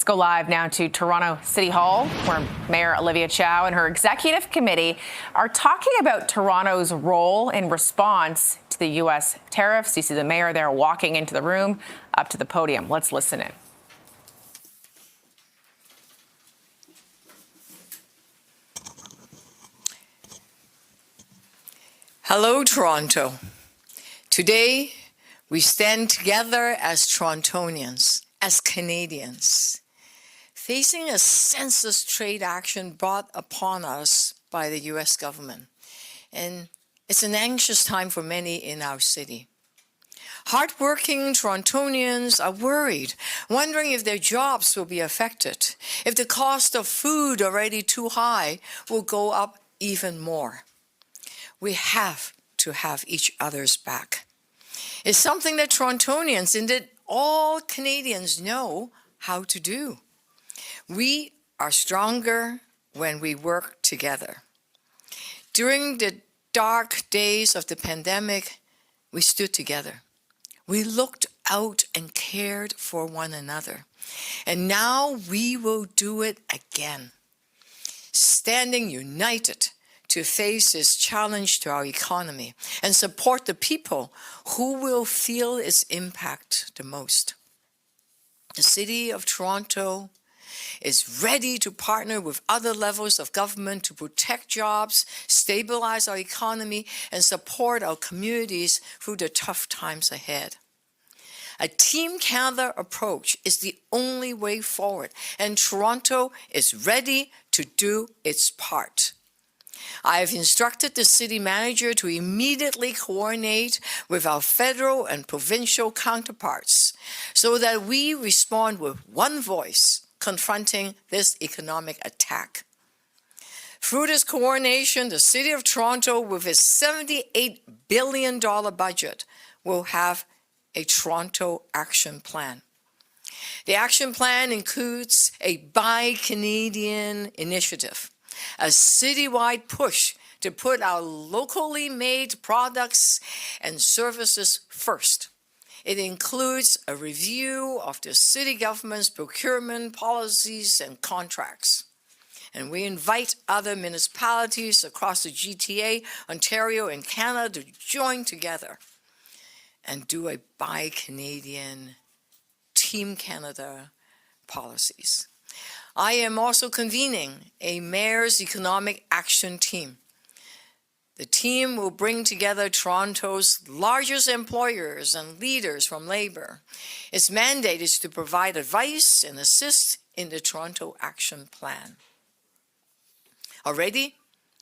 Let's go live now to Toronto City Hall, where Mayor Olivia Chow and her executive committee are talking about Toronto's role in response to the U.S. tariffs. You see the mayor there walking into the room, up to the podium. Let's listen in. Hello, Toronto. Today, we stand together as Torontonians, as Canadians, facing a senseless trade action brought upon us by the U.S. government. And it's an anxious time for many in our city. Hardworking Torontonians are worried, wondering if their jobs will be affected, if the cost of food already too high will go up even more. We have to have each other's back. It's something that Torontonians, indeed all Canadians, know how to do. We are stronger when we work together. During the dark days of the pandemic, we stood together. We looked out and cared for one another. And now we will do it again, standing united to face this challenge to our economy and support the people who will feel its impact the most. The City of Toronto is ready to partner with other levels of government to protect jobs, stabilize our economy, and support our communities through the tough times ahead. A Team Canada approach is the only way forward, and Toronto is ready to do its part. I have instructed the city manager to immediately coordinate with our federal and provincial counterparts so that we respond with one voice confronting this economic attack. Through this coordination, the City of Toronto, with its $78 billion budget, will have a Toronto Action Plan. The action plan includes a Buy Canadian initiative, a citywide push to put our locally made products and services first. It includes a review of the city government's procurement policies and contracts. And we invite other municipalities across the GTA, Ontario, and Canada to join together and do a Buy Canadian, Team Canada policies. I am also convening a Mayor's Economic Action Team. The team will bring together Toronto's largest employers and leaders from labor. Its mandate is to provide advice and assist in the Toronto Action Plan. Already,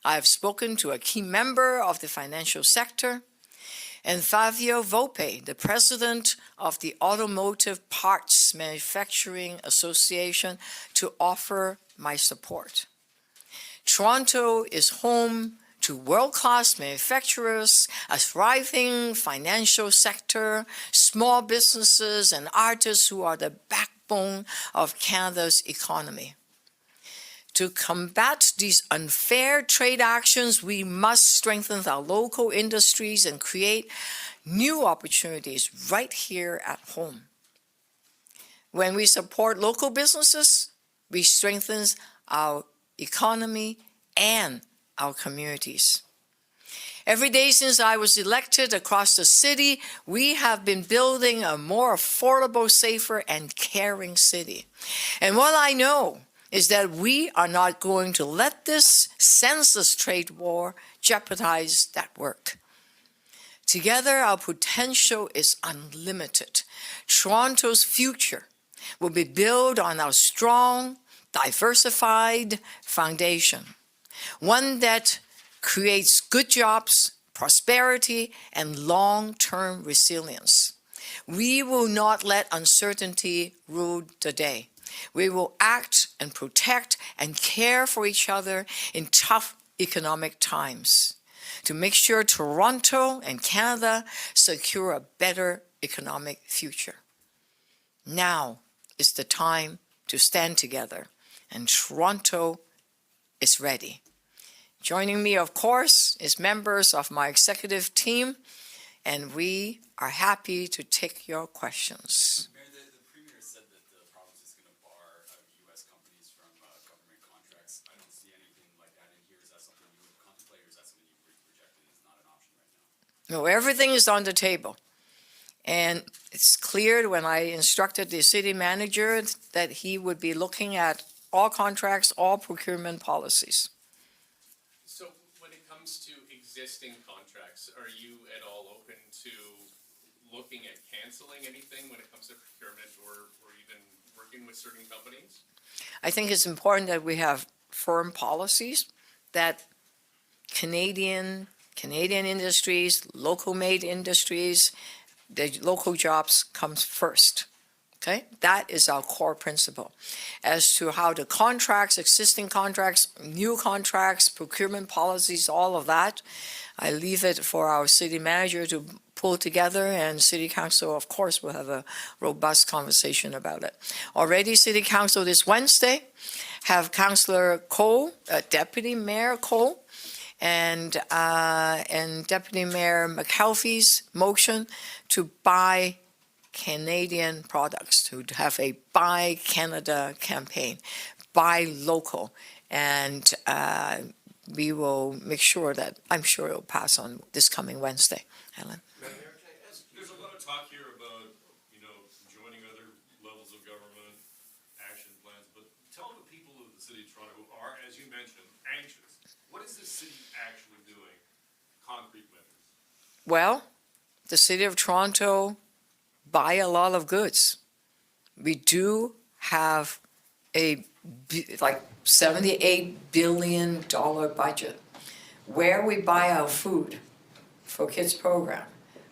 I have spoken to a key member of the financial sector, and Fabio Volpe, the president of the Automotive Parts Manufacturing Association, to offer my support. Toronto is home to world-class manufacturers, a thriving financial sector, small businesses, and artists who are the backbone of Canada's economy. To combat these unfair trade actions, we must strengthen our local industries and create new opportunities right here at home. When we support local businesses, we strengthen our economy and our communities. Every day since I was elected across the city, we have been building a more affordable, safer, and caring city. And what I know is that we are not going to let this senseless trade war jeopardize that work. Together, our potential is unlimited. Toronto's future will be built on our strong, diversified foundation, one that creates good jobs, prosperity, and long-term resilience. We will not let uncertainty rule the day. We will act and protect and care for each other in tough economic times to make sure Toronto and Canada secure a better economic future. Now is the time to stand together, and Toronto is ready. Joining me, of course, is members of my executive team, and we are happy to take your questions. Mayor, the Premier said that the province is going to bar No, everything is on the table. And it's clear when I instructed the city manager that he would be looking at all contracts, all procurement policies. So when it comes to existing contracts, are you at all open to looking at canceling anything when it comes to procurement or even working with certain companies? I think it's important that we have firm policies that Canadian industries, local made industries, the local jobs comes first. Okay, that is our core principle. As to how the contracts, existing contracts, new contracts, procurement policies, all of that, I leave it for our city manager to pull together, and city council, of course, will have a robust conversation about it. Already, city council this Wednesday have Councillor Cole, Deputy Mayor Cole, and Deputy Mayor McAlfee's motion to buy Canadian products, to have a Buy Canada campaign, buy local, and we will make sure that, I'm sure it'll pass on this coming Wednesday. Helen? Mayor, can I ask, there's a lot of talk here about, joining other levels of government, action plans, but tell the people of the city of Toronto who are, as you mentioned, anxious, what is the city actually doing, concrete measures? Well, the city of Toronto buy a lot of goods. We do have a like $78 billion budget where we buy our food for kids program,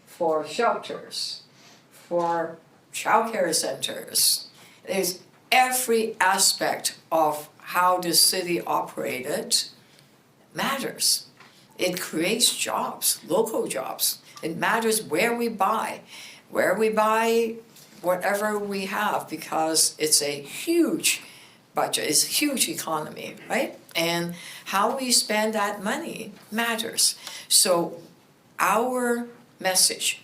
for shelters, for childcare centers. There's every aspect of how the city operated matters. It creates jobs, local jobs. It matters where we buy whatever we have, because it's a huge budget, it's a huge economy, right? And how we spend that money matters. So our message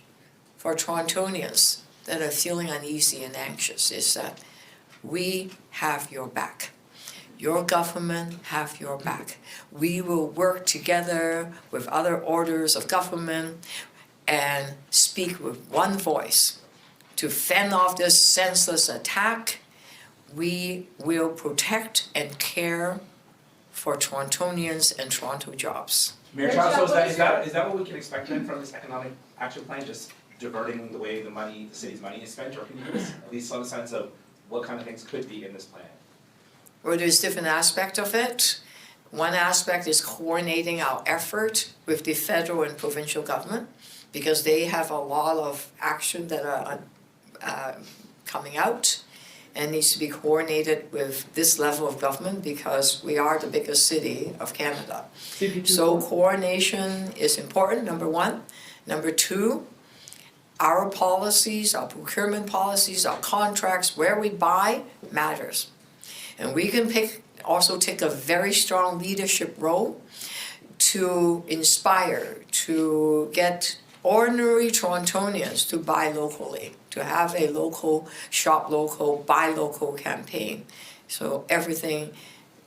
for Torontonians that are feeling uneasy and anxious is that we have your back. Your government have your back. We will work together with other orders of government and speak with one voice to fend off this senseless attack. We will protect and care for Torontonians and Toronto jobs. Mayor Chow, so is that what we can expect then from this economic action plan, just diverting the way the city's money is spent, or can you give us at least some sense of what kind of things could be in this plan? Well, there's different aspects of it. One aspect is coordinating our effort with the federal and provincial government, because they have a lot of action that are coming out and needs to be coordinated with this level of government, because we are the biggest city of Canada. So coordination is important, number one. Number two, our policies, our procurement policies, our contracts, where we buy matters. And we can also take a very strong leadership role to inspire, to get ordinary Torontonians to buy locally, to have a local, shop local, buy local campaign. So everything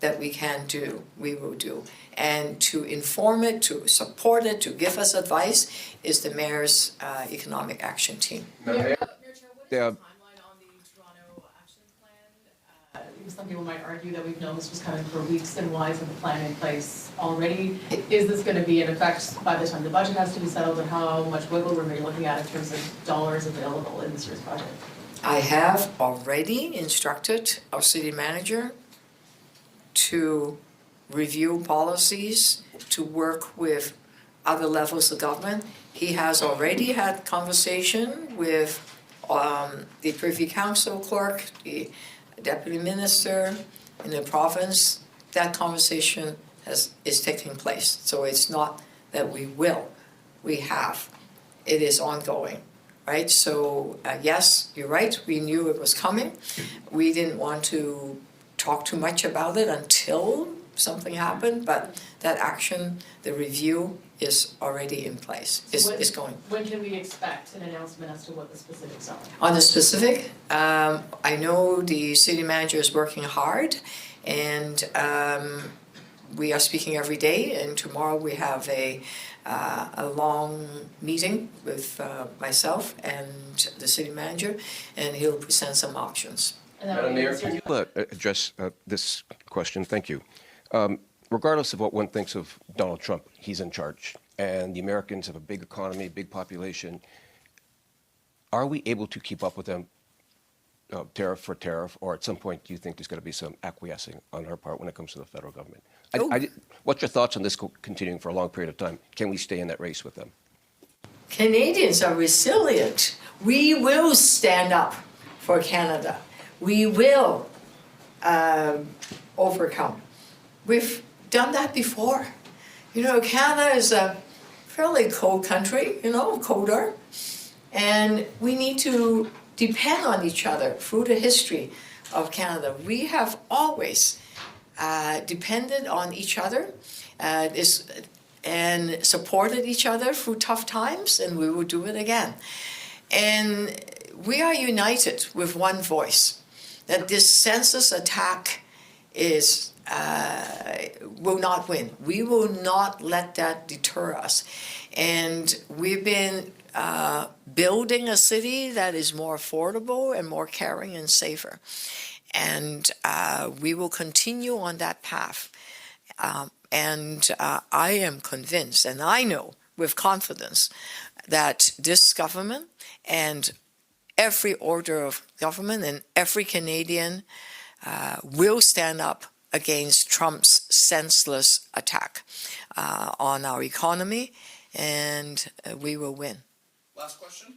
that we can do, we will do. And to inform it, to support it, to give us advice is the Mayor's Economic Action Team. Mayor Chow, what is the timeline on the Toronto action plan? Some people might argue that we've known this was coming for weeks, and why isn't the plan in place already? Is this going to be in effect by the time the budget has to be settled, and how much wiggle room are you looking at in terms of dollars available in this year's budget? I have already instructed our city manager to review policies, to work with other levels of government. He has already had conversation with the Privy Council clerk, the Deputy Minister in the province. That conversation is taking place. So it's not that we have. It is ongoing, right? So yes, you're right, we knew it was coming. We didn't want to talk too much about it until something happened, but that action, the review, is already in place, is going. When can we expect an announcement as to what the specifics are? On the specific, I know the city manager is working hard, and we are speaking every day, and tomorrow we have a long meeting with myself and the city manager, and he'll present some options. Madam Mayor, can you address this question? Thank you. Regardless of what one thinks of Donald Trump, he's in charge, and the Americans have a big economy, big population. Are we able to keep up with them tariff for tariff, or at some point do you think there's going to be some acquiescing on her part when it comes to the federal government? What's your thoughts on this continuing for a long period of time? Can we stay in that race with them? Canadians are resilient. We will stand up for Canada. We will overcome. We've done that before. You know, Canada is a fairly cold country, you know, colder, and we need to depend on each other through the history of Canada. We have always depended on each other and supported each other through tough times, and we will do it again. And we are united with one voice, that this census attack will not win. We will not let that deter us. And we've been building a city that is more affordable and more caring and safer. And we will continue on that path. And I am convinced, and I know with confidence, that this government and every order of government and every Canadian will stand up against Trump's senseless attack on our economy, and we will win. Last question.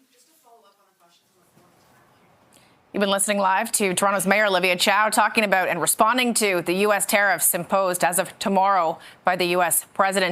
You've been listening live to Toronto's Mayor Olivia Chow talking about and responding to the U.S. tariffs imposed as of tomorrow by the U.S. president.